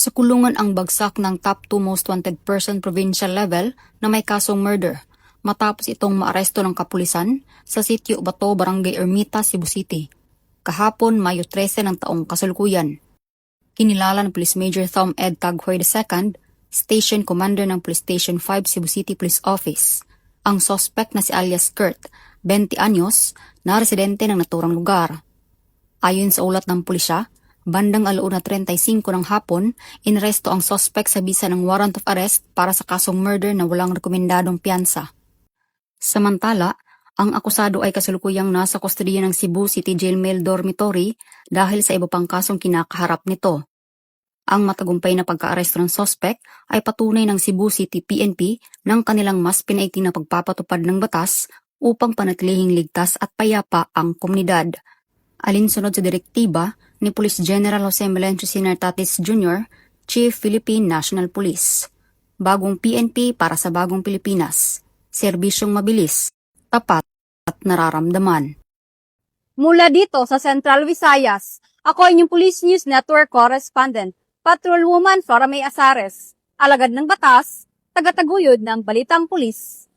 Nasa kulungan ang bagsak ng top 2 most wanted person provincial level na may kasong murder matapos itong maaresto ng kapulisan sa sitio Bato, Barangay Ermita, Cebu City. Kahapon, Mayo 13 ng taong kasalukuyan. Kinilala ng Police Major Thom Ed Taghoy II, Station Commander ng Police Station 5 Cebu City Police Office, ang suspect na si alias Kurt, 20 anyos, na residente ng naturang lugar. Ayon sa ulat ng pulisya, bandang 1:35 ng hapon, inaresto ang suspect sa bisa ng warrant of arrest para sa kasong murder na walang rekomendadong piyansa. Samantala, ang akusado ay kasalukuyang nasa kustodiya ng Cebu City Jail Male Dormitory dahil sa iba pang kasong kinakaharap nito. Ang matagumpay na pagkaaresto ng suspect ay patunay ng Cebu City PNP ng kanilang mas pinaiting na pagpapatupad ng batas upang panatilihing ligtas at payapa ang komunidad. Alinsunod sa direktiba ni Police General Jose Melencio Sinartatis Jr., Chief Philippine National Police. Bagong PNP para sa bagong Pilipinas. Serbisyong mabilis, tapat at nararamdaman. Mula dito sa Central Visayas, ako ay inyong Police News Network Correspondent, Patrolwoman Flora May Azares, alagad ng batas, tagataguyod ng Balitang Pulis.